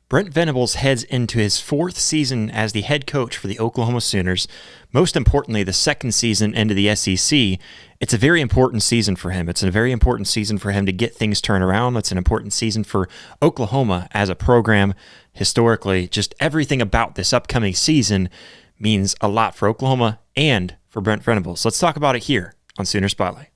Brent Venables heads into his fourth season as the head coach for the Oklahoma Sooners. Most importantly, the second season into the SEC. It's a very important season for him. It's a very important season for him to get things turned around. It's an important season for Oklahoma as a program. Historically, just everything about this upcoming season means a lot for Oklahoma and for Brent Venables. Let's talk about it here on Sooner Spotlight.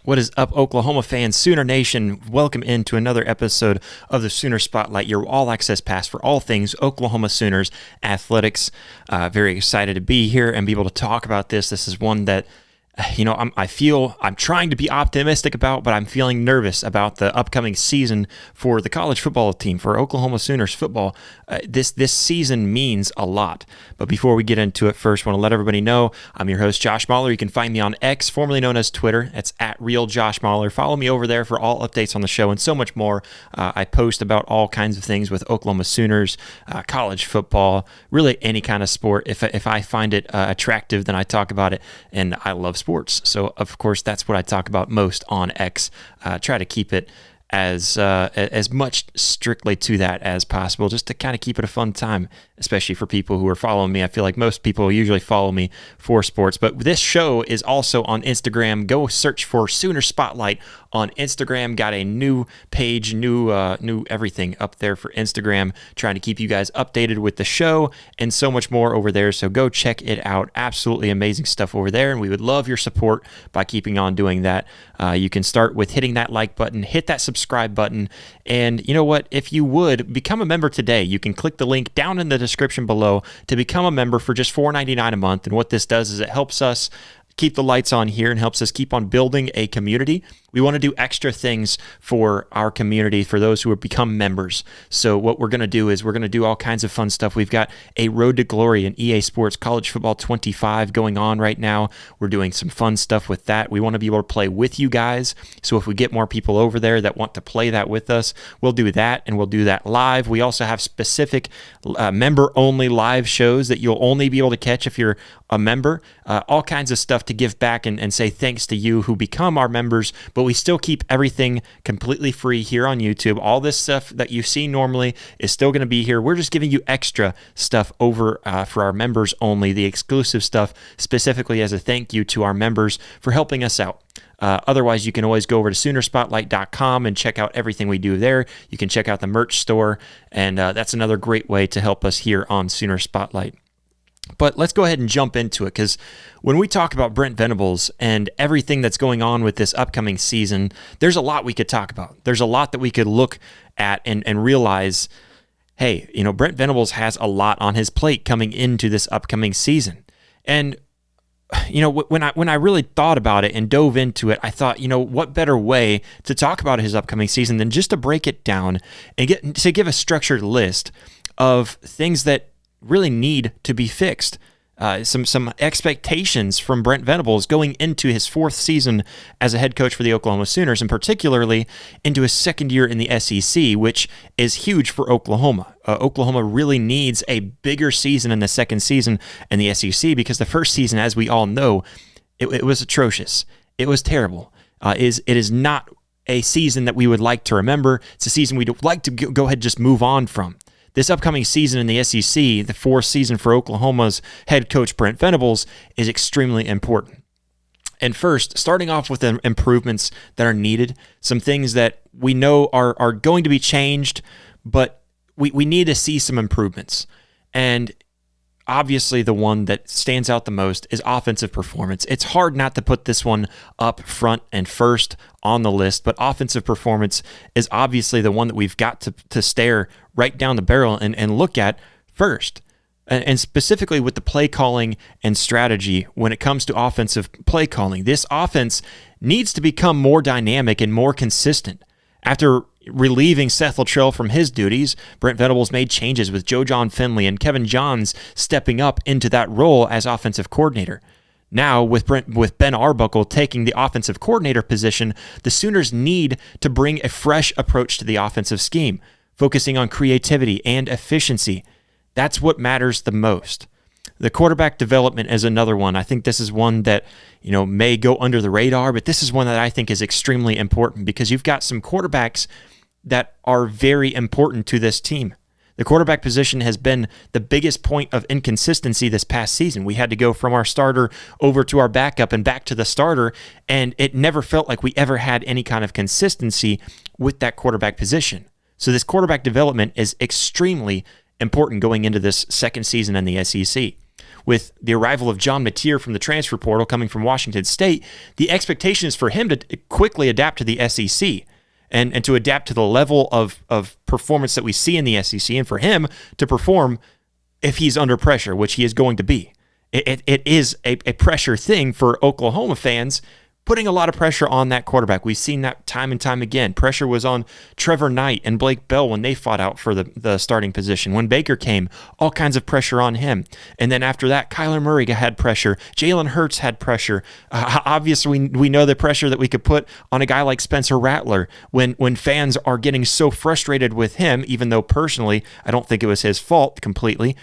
What is up, Oklahoma fans? Sooner Nation, welcome into another episode of the Sooner Spotlight, your all-access pass for all things Oklahoma Sooners athletics. Very excited to be here and be able to talk about this. This is one that, I'm trying to be optimistic about, but I'm feeling nervous about the upcoming season for the college football team, for Oklahoma Sooners football. This season means a lot. But before we get into it, first, I want to let everybody know I'm your host, Josh Mahler. You can find me on X, formerly known as Twitter. It's @RealJoshMahler. Follow me over there for all updates on the show and so much more. I post about all kinds of things with Oklahoma Sooners, college football, really any kind of sport. If I find it attractive, then I talk about it, and I love sports. So, of course, that's what I talk about most on X. Try to keep it as much strictly to that as possible, just to kind of keep it a fun time, especially for people who are following me. I feel like most people usually follow me for sports, but this show is also on Instagram. Go search for Sooner Spotlight on Instagram. Got a new page, new everything up there for Instagram, trying to keep you guys updated with the show and so much more over there. So go check it out. Absolutely amazing stuff over there, and we would love your support by keeping on doing that. You can start with hitting that like button, hit that subscribe button, and you know what? If you would become a member today, you can click the link down in the description below to become a member for just $4.99 a month. And what this does is it helps us keep the lights on here and helps us keep on building a community. We want to do extra things for our community, for those who have become members. So what we're going to do is we're going to do all kinds of fun stuff. We've got a Road to Glory in EA Sports College Football 25 going on right now. We're doing some fun stuff with that. We want to be able to play with you guys. So if we get more people over there that want to play that with us, we'll do that, and we'll do that live. We also have specific member-only live shows that you'll only be able to catch if you're a member. All kinds of stuff to give back and say thanks to you who become our members, but we still keep everything completely free here on YouTube. All this stuff that you see normally is still going to be here. We're just giving you extra stuff over for our members only, the exclusive stuff specifically as a thank you to our members for helping us out. Otherwise, you can always go over to Soonerspotlight.com and check out everything we do there. You can check out the merch store, and that's another great way to help us here on Sooner Spotlight. But let's go ahead and jump into it, because when we talk about Brent Venables and everything that's going on with this upcoming season, there's a lot we could talk about. There's a lot that we could look at and realize, hey, Brent Venables has a lot on his plate coming into this upcoming season. And when I really thought about it and dove into it, I thought, what better way to talk about his upcoming season than just to break it down and give a structured list of things that really need to be fixed. Some expectations from Brent Venables going into his fourth season as a head coach for the Oklahoma Sooners, and particularly into his second year in the SEC, which is huge for Oklahoma. Oklahoma really needs a bigger season in the second season in the SEC, because the first season, as we all know, it was atrocious. It was terrible. It is not a season that we would like to remember. It's a season we'd like to go ahead and just move on from. This upcoming season in the SEC, the fourth season for Oklahoma's head coach Brent Venables, is extremely important. And first, starting off with the improvements that are needed, some things that we know are going to be changed, but we need to see some improvements. And obviously the one that stands out the most is offensive performance. It's hard not to put this one up front and first on the list, but offensive performance is obviously the one that we've got to stare right down the barrel and look at first. And specifically with the play calling and strategy when it comes to offensive play calling. This offense needs to become more dynamic and more consistent. After relieving Seth Luttrell from his duties, Brent Venables made changes with Joe John Finley and Kevin Johns stepping up into that role as offensive coordinator. Now, with Ben Arbuckle taking the offensive coordinator position, the Sooners need to bring a fresh approach to the offensive scheme, focusing on creativity and efficiency. That's what matters the most. The quarterback development is another one. I think this is one that, may go under the radar, but this is one that I think is extremely important because you've got some quarterbacks that are very important to this team. The quarterback position has been the biggest point of inconsistency this past season. We had to go from our starter over to our backup and back to the starter, and it never felt like we ever had any kind of consistency with that quarterback position. So this quarterback development is extremely important going into this second season in the SEC. With the arrival of John Mateer from the transfer portal coming from Washington State, the expectation is for him to quickly adapt to the SEC and to adapt to the level of performance that we see in the SEC, and for him to perform if he's under pressure, which he is going to be. It is a pressure thing for Oklahoma fans, putting a lot of pressure on that quarterback. We've seen that time and time again. Pressure was on Trevor Knight and Blake Bell when they fought out for the starting position. When Baker came, all kinds of pressure on him. And then after that, Kyler Murray had pressure. Jalen Hurts had pressure. Obviously, we know the pressure that we could put on a guy like Spencer Rattler when fans are getting so frustrated with him, even though personally, I don't think it was his fault completely.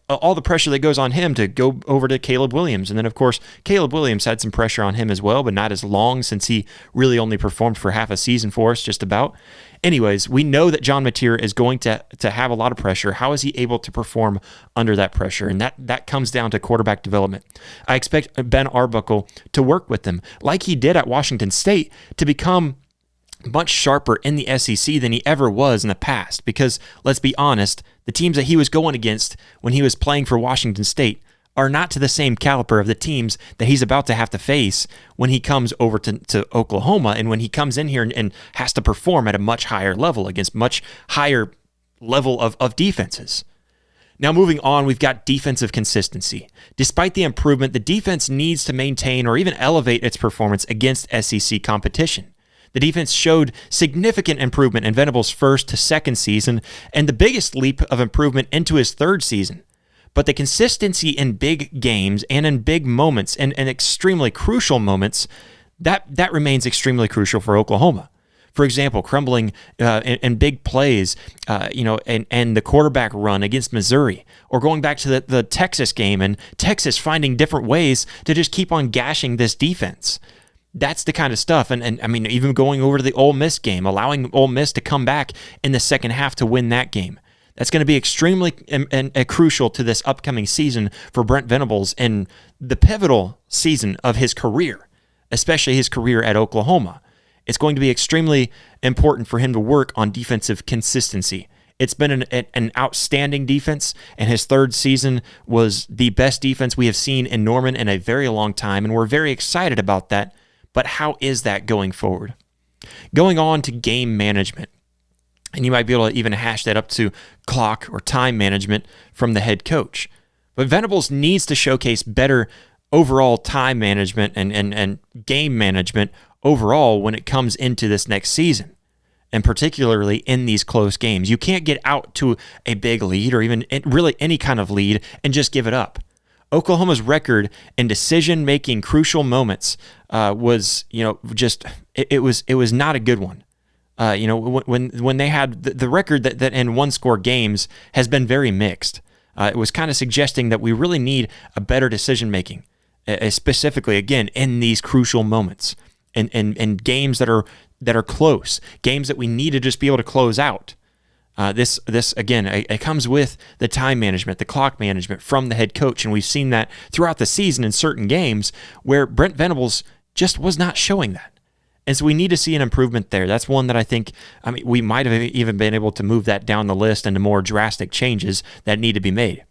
All the pressure that goes on him to go over to Caleb Williams. And then, of course, Caleb Williams had some pressure on him as well, but not as long since he really only performed for half a season for us, just about. Anyways, we know that John Mateer is going to have a lot of pressure. How is he able to perform under that pressure? And that comes down to quarterback development. I expect Ben Arbuckle to work with them, like he did at Washington State, to become much sharper in the SEC than he ever was in the past, because let's be honest, the teams that he was going against when he was playing for Washington State are not to the same caliber of the teams that he's about to have to face when he comes over to Oklahoma, and when he comes in here and has to perform at a much higher level against much higher level of defenses. Now moving on, we've got defensive consistency. Despite the improvement, the defense needs to maintain or even elevate its performance against SEC competition. The defense showed significant improvement in Venables' first to second season, and the biggest leap of improvement into his third season. But the consistency in big games and in big moments and extremely crucial moments, that remains extremely crucial for Oklahoma. For example, crumbling in big plays, and the quarterback run against Missouri, or going back to the Texas game and Texas finding different ways to just keep on gashing this defense. That's the kind of stuff, and I mean, even going over to the Ole Miss game, allowing Ole Miss to come back in the second half to win that game. That's going to be extremely crucial to this upcoming season for Brent Venables and the pivotal season of his career, especially his career at Oklahoma. It's going to be extremely important for him to work on defensive consistency. It's been an outstanding defense, and his third season was the best defense we have seen in Norman in a very long time, and we're very excited about that. But how is that going forward? Going on to game management. And you might be able to even hash that up to clock or time management from the head coach. But Venables needs to showcase better overall time management and game management overall when it comes into this next season, and particularly in these close games. You can't get out to a big lead or even really any kind of lead and just give it up. Oklahoma's record in decision-making crucial moments was not a good one. When they had the record that in one-score games has been very mixed. It was kind of suggesting that we really need a better decision-making, specifically again in these crucial moments, and games that are close, games that we need to just be able to close out. This again, it comes with the time management, the clock management from the head coach, and we've seen that throughout the season in certain games where Brent Venables just was not showing that. And so we need to see an improvement there. That's one that I think, we might have even been able to move that down the list into more drastic changes that need to be made.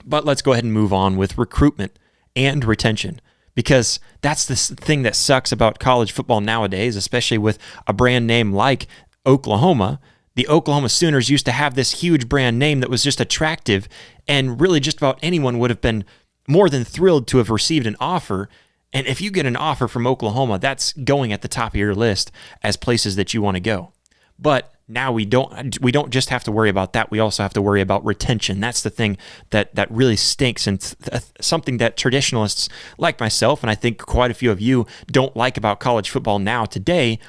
But let's go ahead and move on with recruitment and retention, because that's the thing that sucks about college football nowadays, especially with a brand name like Oklahoma. The Oklahoma Sooners used to have this huge brand name that was just attractive, and really just about anyone would have been more than thrilled to have received an offer. And if you get an offer from Oklahoma, that's going at the top of your list as places that you want to go. But now we don't just have to worry about that. We also have to worry about retention. That's the thing that really stinks, and something that traditionalists like myself, and I think quite a few of you, don't like about college football now today,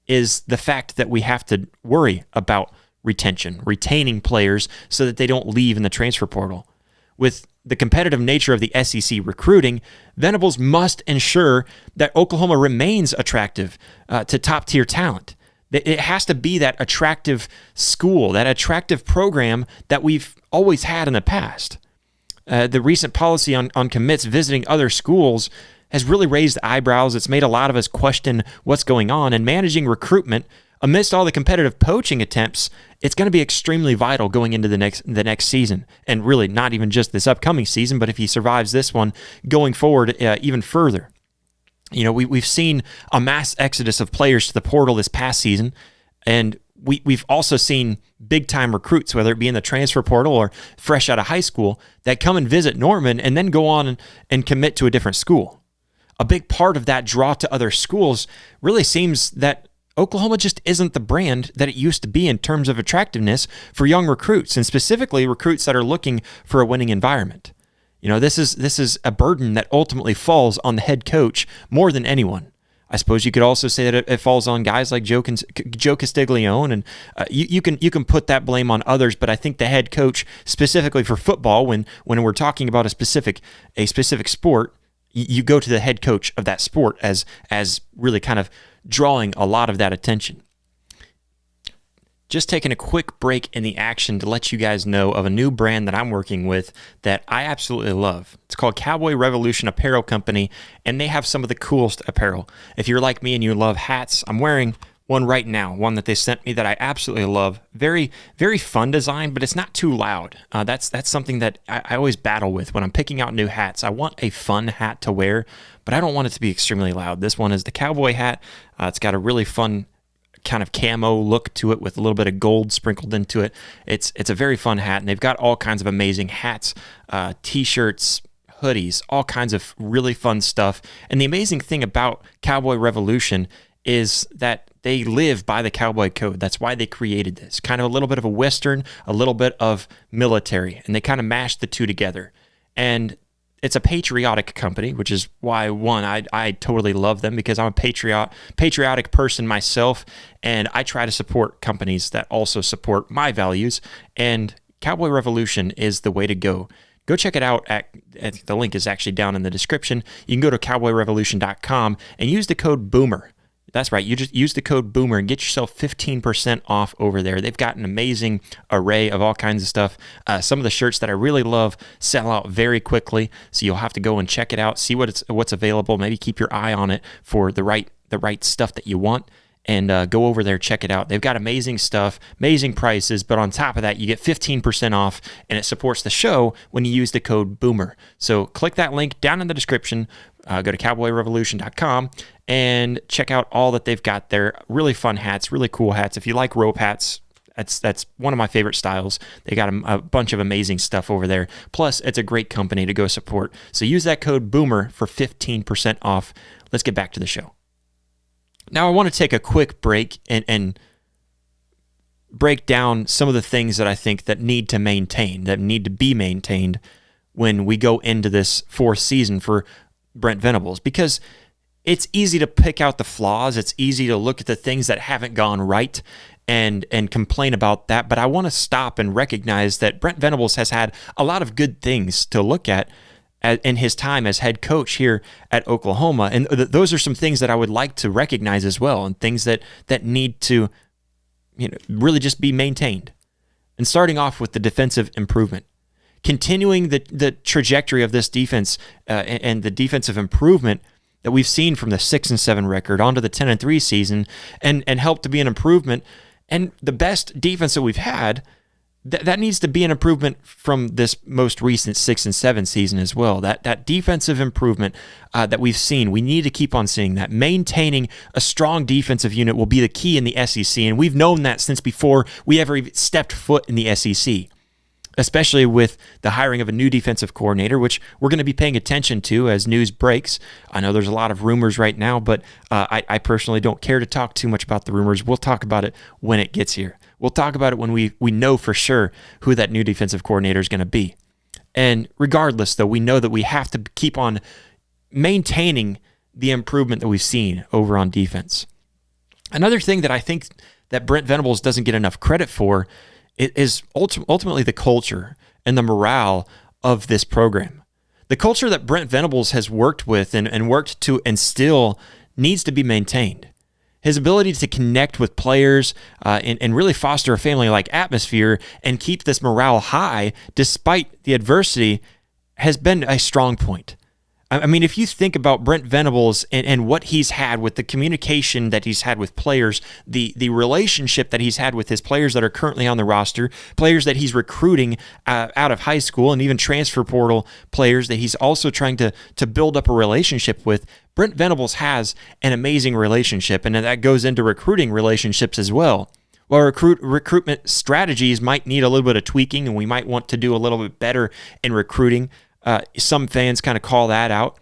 is the fact that we have to worry about retention, retaining players so that they don't leave in the transfer portal. With the competitive nature of the SEC recruiting, Venables must ensure that Oklahoma remains attractive to top-tier talent. It has to be that attractive school, that attractive program that we've always had in the past. The recent policy on commits visiting other schools has really raised eyebrows. It's made a lot of us question what's going on, and managing recruitment amidst all the competitive poaching attempts, it's going to be extremely vital going into the next season, and really not even just this upcoming season, but if he survives this one, going forward even further. We've seen a mass exodus of players to the portal this past season, and we've also seen big-time recruits, whether it be in the transfer portal or fresh out of high school, that come and visit Norman and then go on and commit to a different school. A big part of that draw to other schools really seems that Oklahoma just isn't the brand that it used to be in terms of attractiveness for young recruits, and specifically recruits that are looking for a winning environment. This is a burden that ultimately falls on the head coach more than anyone. I suppose you could also say that it falls on guys like Joe Castiglione, and you can put that blame on others. But I think the head coach, specifically for football, when we're talking about a specific sport, you go to the head coach of that sport as really kind of drawing a lot of that attention. Just taking a quick break in the action to let you guys know of a new brand that I'm working with that I absolutely love. It's called Cowboy Revolution Apparel Company, and they have some of the coolest apparel. If you're like me and you love hats, I'm wearing one right now, one that they sent me that I absolutely love. Very, very fun design, but it's not too loud. That's something that I always battle with when I'm picking out new hats. I want a fun hat to wear, but I don't want it to be extremely loud. This one is the cowboy hat. It's got a really fun kind of camo look to it with a little bit of gold sprinkled into it. It's a very fun hat, and they've got all kinds of amazing hats, t-shirts, hoodies, all kinds of really fun stuff. And the amazing thing about Cowboy Revolution is that they live by the cowboy code. That's why they created this. Kind of a little bit of a Western, a little bit of military, and they kind of mashed the two together. And it's a patriotic company, which is why, one, I totally love them, because I'm a patriotic person myself, and I try to support companies that also support my values, and Cowboy Revolution is the way to go. Go check it out. The link is actually down in the description. You can go to cowboyrevolution.com and use the code BOOMER. That's right. You just use the code BOOMER and get yourself 15% off over there. They've got an amazing array of all kinds of stuff. Some of the shirts that I really love sell out very quickly, so you'll have to go and check it out, see what's available, maybe keep your eye on it for the right stuff that you want, and go over there, check it out. They've got amazing stuff, amazing prices, but on top of that, you get 15% off, and it supports the show when you use the code BOOMER. So click that link down in the description. Go to cowboyrevolution.com and check out all that they've got there. Really fun hats, really cool hats. If you like rope hats, that's one of my favorite styles. They got a bunch of amazing stuff over there. Plus, it's a great company to go support. So use that code BOOMER for 15% off. Let's get back to the show. Now, I want to take a quick break and break down some of the things that I think that need to be maintained when we go into this fourth season for Brent Venables, because it's easy to pick out the flaws. It's easy to look at the things that haven't gone right and complain about that. But I want to stop and recognize that Brent Venables has had a lot of good things to look at in his time as head coach here at Oklahoma. And those are some things that I would like to recognize as well, and things that need to really just be maintained. And starting off with the defensive improvement, continuing the trajectory of this defense and the defensive improvement that we've seen from the 6-7 record onto the 10-3 season, and help to be an improvement. And the best defense that we've had, that needs to be an improvement from this most recent 6-7 season as well. That defensive improvement that we've seen, we need to keep on seeing that. Maintaining a strong defensive unit will be the key in the SEC, and we've known that since before we ever even stepped foot in the SEC, especially with the hiring of a new defensive coordinator, which we're going to be paying attention to as news breaks. I know there's a lot of rumors right now, but I personally don't care to talk too much about the rumors. We'll talk about it when it gets here. We'll talk about it when we know for sure who that new defensive coordinator is going to be. And regardless, though, we know that we have to keep on maintaining the improvement that we've seen over on defense. Another thing that I think that Brent Venables doesn't get enough credit for is ultimately the culture and the morale of this program. The culture that Brent Venables has worked with and worked to instill needs to be maintained. His ability to connect with players and really foster a family-like atmosphere and keep this morale high despite the adversity has been a strong point. I mean, if you think about Brent Venables and what he's had with the communication that he's had with players, the relationship that he's had with his players that are currently on the roster, players that he's recruiting out of high school, and even transfer portal players that he's also trying to build up a relationship with, Brent Venables has an amazing relationship, and that goes into recruiting relationships as well. While recruitment strategies might need a little bit of tweaking, and we might want to do a little bit better in recruiting, some fans kind of call that out.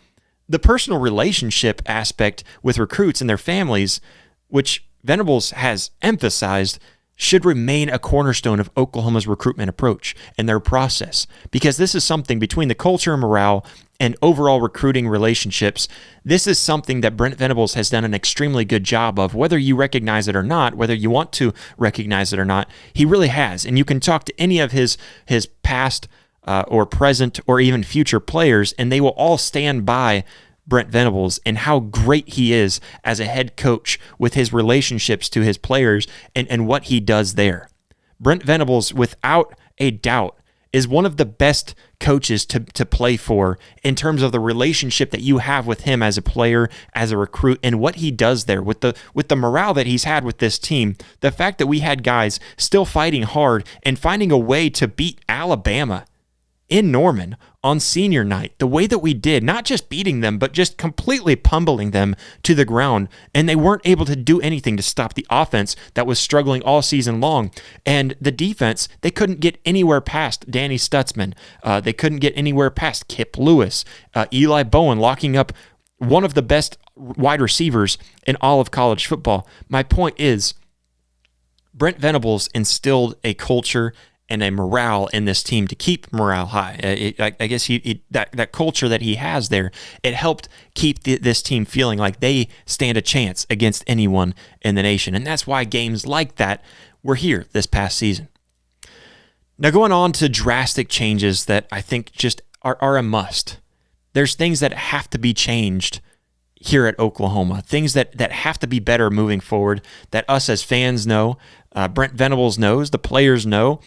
The personal relationship aspect with recruits and their families, which Venables has emphasized, should remain a cornerstone of Oklahoma's recruitment approach and their process, because this is something between the culture and morale and overall recruiting relationships. This is something that Brent Venables has done an extremely good job of, whether you recognize it or not, whether you want to recognize it or not. He really has, and you can talk to any of his past or present or even future players, and they will all stand by Brent Venables and how great he is as a head coach with his relationships to his players and what he does there. Brent Venables, without a doubt, is one of the best coaches to play for in terms of the relationship that you have with him as a player, as a recruit, and what he does there with the morale that he's had with this team. The fact that we had guys still fighting hard and finding a way to beat Alabama in Norman on senior night, the way that we did, not just beating them, but just completely pummeling them to the ground, and they weren't able to do anything to stop the offense that was struggling all season long. And the defense, they couldn't get anywhere past Danny Stutzman. They couldn't get anywhere past Kip Lewis, Eli Bowen locking up one of the best wide receivers in all of college football. My point is, Brent Venables instilled a culture and a morale in this team to keep morale high. I guess that culture that he has there, it helped keep this team feeling like they stand a chance against anyone in the nation. And that's why games like that were here this past season. Now, going on to drastic changes that I think just are a must. There's things that have to be changed here at Oklahoma, things that have to be better moving forward, that us as fans know, Brent Venables knows, the players know,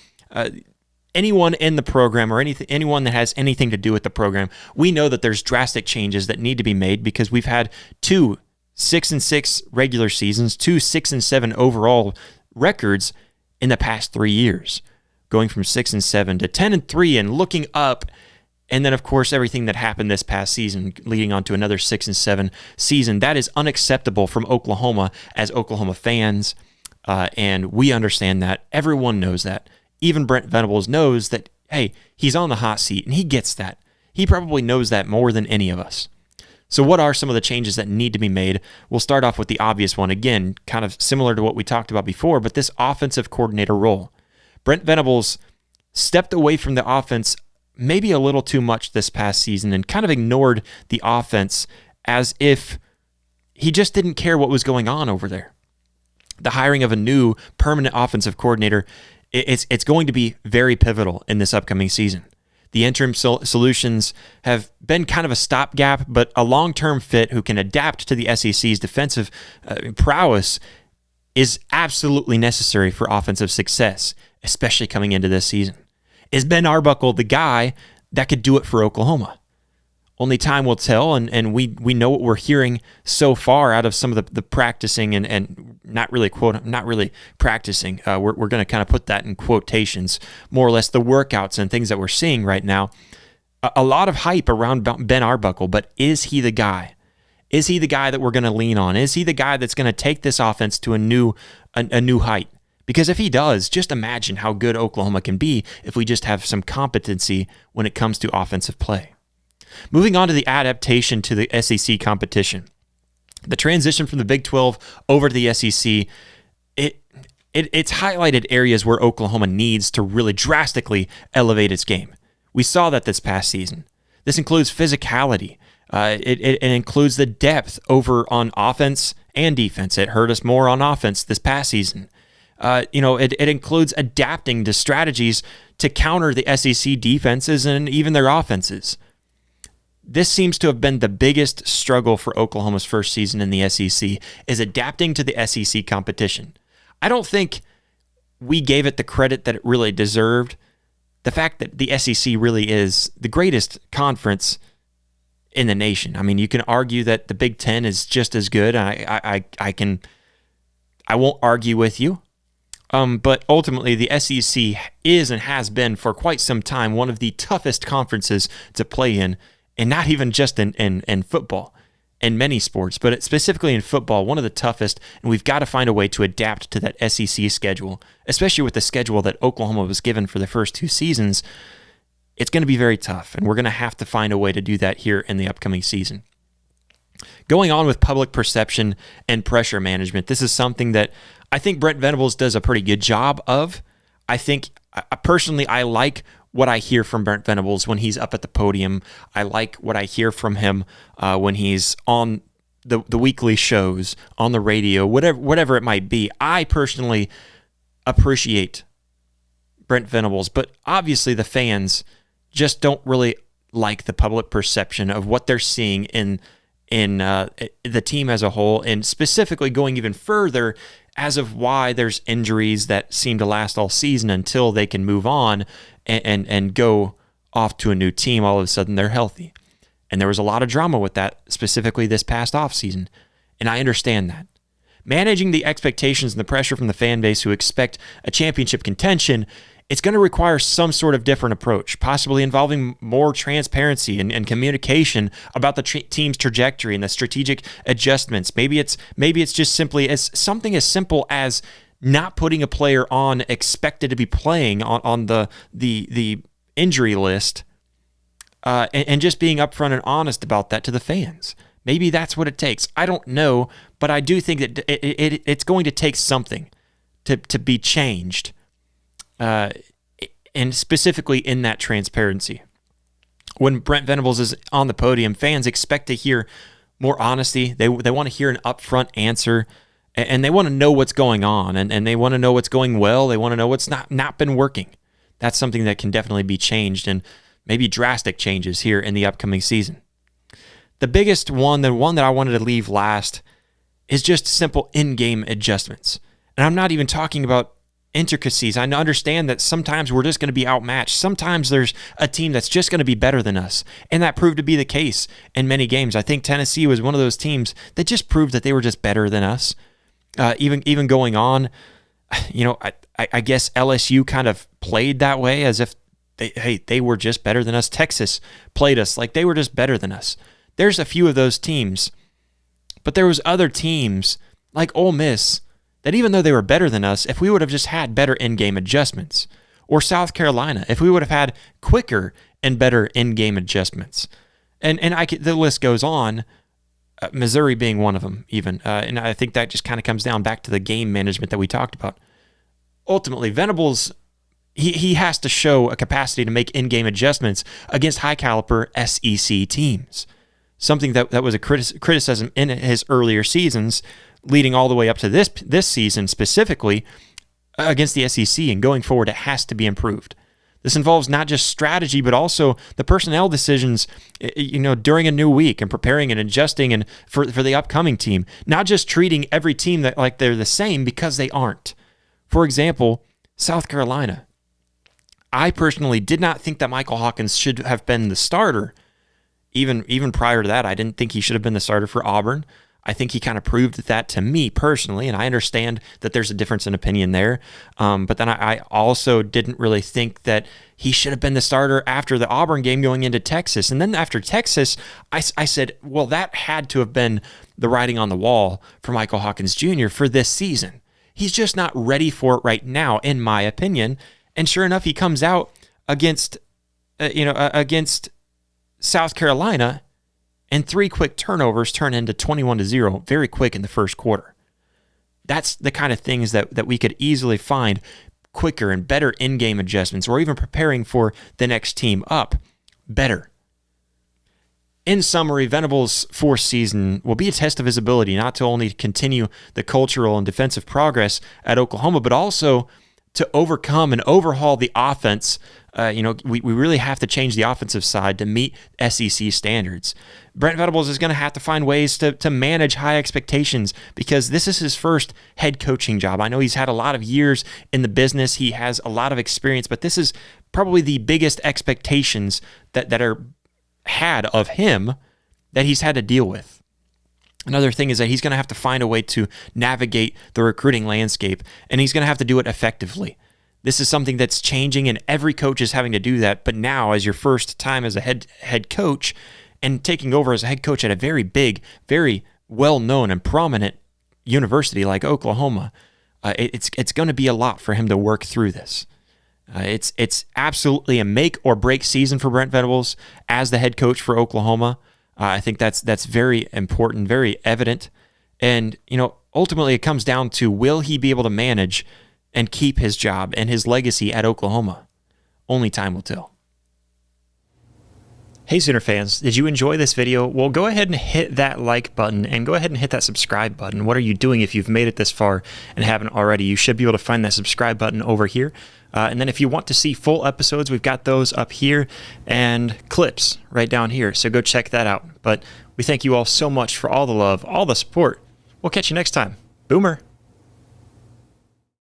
anyone in the program or anyone that has anything to do with the program, we know that there's drastic changes that need to be made, because we've had 2 6-6 regular seasons, 2 6-7 overall records in the past 3 years, going from 6-7 to 10-3 and looking up. And then, of course, everything that happened this past season leading on to another 6-7 season. That is unacceptable from Oklahoma as Oklahoma fans, and we understand that. Everyone knows that. Even Brent Venables knows that, hey, he's on the hot seat, and he gets that. He probably knows that more than any of us. So what are some of the changes that need to be made? We'll start off with the obvious one. Again, kind of similar to what we talked about before, but this offensive coordinator role. Brent Venables stepped away from the offense maybe a little too much this past season and kind of ignored the offense as if he just didn't care what was going on over there. The hiring of a new permanent offensive coordinator, it's going to be very pivotal in this upcoming season. The interim solutions have been kind of a stopgap, but a long-term fit who can adapt to the SEC's defensive prowess is absolutely necessary for offensive success. especially coming into this season. Is Ben Arbuckle the guy that could do it for Oklahoma? Only time will tell, and we know what we're hearing so far out of some of the practicing and not really practicing. We're going to kind of put that in quotations, more or less the workouts and things that we're seeing right now. A lot of hype around Ben Arbuckle, but is he the guy? Is he the guy that we're going to lean on? Is he the guy that's going to take this offense to a new height? Because if he does, just imagine how good Oklahoma can be if we just have some competency when it comes to offensive play. Moving on to the adaptation to the SEC competition. The transition from the Big 12 over to the SEC, it's highlighted areas where Oklahoma needs to really drastically elevate its game. We saw that this past season. This includes physicality. It includes the depth over on offense and defense. It hurt us more on offense this past season. It includes adapting to strategies to counter the SEC defenses and even their offenses. This seems to have been the biggest struggle for Oklahoma's first season in the SEC, is adapting to the SEC competition. I don't think we gave it the credit that it really deserved. The fact that the SEC really is the greatest conference in the nation. I mean, you can argue that the Big Ten is just as good. I won't argue with you. But ultimately, the SEC is and has been for quite some time one of the toughest conferences to play in, and not even just in football, in many sports, but specifically in football, one of the toughest, and we've got to find a way to adapt to that SEC schedule, especially with the schedule that Oklahoma was given for the first 2 seasons. It's going to be very tough, and we're going to have to find a way to do that here in the upcoming season. Going on with public perception and pressure management, this is something that I think Brent Venables does a pretty good job of. I think, personally, I like what I hear from Brent Venables when he's up at the podium. I like what I hear from him when he's on the weekly shows, on the radio, whatever it might be. I personally appreciate Brent Venables, but obviously the fans just don't really like the public perception of what they're seeing in the team as a whole, and specifically going even further as of why there's injuries that seem to last all season until they can move on and go off to a new team. All of a sudden they're healthy. And there was a lot of drama with that, specifically this past offseason, and I understand that. Managing the expectations and the pressure from the fan base who expect a championship contention, it's going to require some sort of different approach, possibly involving more transparency and communication about the team's trajectory and the strategic adjustments. Maybe it's just simply as something as simple as not putting a player on expected to be playing on the injury list, and just being upfront and honest about that to the fans. Maybe that's what it takes. I don't know, but I do think that it's going to take something to be changed. And specifically in that transparency. When Brent Venables is on the podium, fans expect to hear more honesty. They want to hear an upfront answer, and they want to know what's going on, and they want to know what's going well. They want to know what's not been working. That's something that can definitely be changed, and maybe drastic changes here in the upcoming season. The biggest one, the one that I wanted to leave last, is just simple in-game adjustments. And I'm not even talking about intricacies. I understand that sometimes we're just going to be outmatched. Sometimes there's a team that's just going to be better than us, and that proved to be the case in many games. I think Tennessee was one of those teams that just proved that they were just better than us. Even going on, I guess LSU kind of played that way as if they were just better than us. Texas played us like they were just better than us. There's a few of those teams, but there was other teams like Ole Miss that even though they were better than us, if we would have just had better in-game adjustments, or South Carolina, if we would have had quicker and better in-game adjustments, and the list goes on, Missouri being one of them even, and I think that just kind of comes down back to the game management that we talked about. Ultimately, Venables, he has to show a capacity to make in-game adjustments against high-caliber SEC teams, something that was a criticism in his earlier seasons, leading all the way up to this season specifically against the SEC, and going forward, it has to be improved. This involves not just strategy, but also the personnel decisions, during a new week and preparing and adjusting and for the upcoming team, not just treating every team that like they're the same, because they aren't. For example, South Carolina. I personally did not think that Michael Hawkins should have been the starter. Even prior to that, I didn't think he should have been the starter for Auburn. I think he kind of proved that to me personally, and I understand that there's a difference in opinion there. But then I also didn't really think that he should have been the starter after the Auburn game going into Texas. And then after Texas, I said, well, that had to have been the writing on the wall for Michael Hawkins Jr. for this season. He's just not ready for it right now, in my opinion. And sure enough, he comes out against South Carolina, and 3 quick turnovers turn into 21-0 very quick in the first quarter. That's the kind of things that we could easily find quicker and better in-game adjustments, or even preparing for the next team up better. In summary, Venables' fourth season will be a test of his ability not to only continue the cultural and defensive progress at Oklahoma, but also to overcome and overhaul the offense. We really have to change the offensive side to meet SEC standards. Brent Venables is going to have to find ways to manage high expectations, because this is his first head coaching job. I know he's had a lot of years in the business. He has a lot of experience, but this is probably the biggest expectations that are had of him that he's had to deal with. Another thing is that he's going to have to find a way to navigate the recruiting landscape, and he's going to have to do it effectively. This is something that's changing, and every coach is having to do that. But now, as your first time as a head coach and taking over as a head coach at a very big, very well-known and prominent university like Oklahoma, it's going to be a lot for him to work through this. It's absolutely a make or break season for Brent Venables as the head coach for Oklahoma. I think that's very important, very evident. And, ultimately it comes down to, will he be able to manage and keep his job and his legacy at Oklahoma? Only time will tell. Hey Sooner fans, did you enjoy this video? Well, go ahead and hit that like button, and go ahead and hit that subscribe button. What are you doing if you've made it this far and haven't already? You should be able to find that subscribe button over here. And then if you want to see full episodes, we've got those up here, and clips right down here. So go check that out. But we thank you all so much for all the love, all the support. We'll catch you next time. Boomer.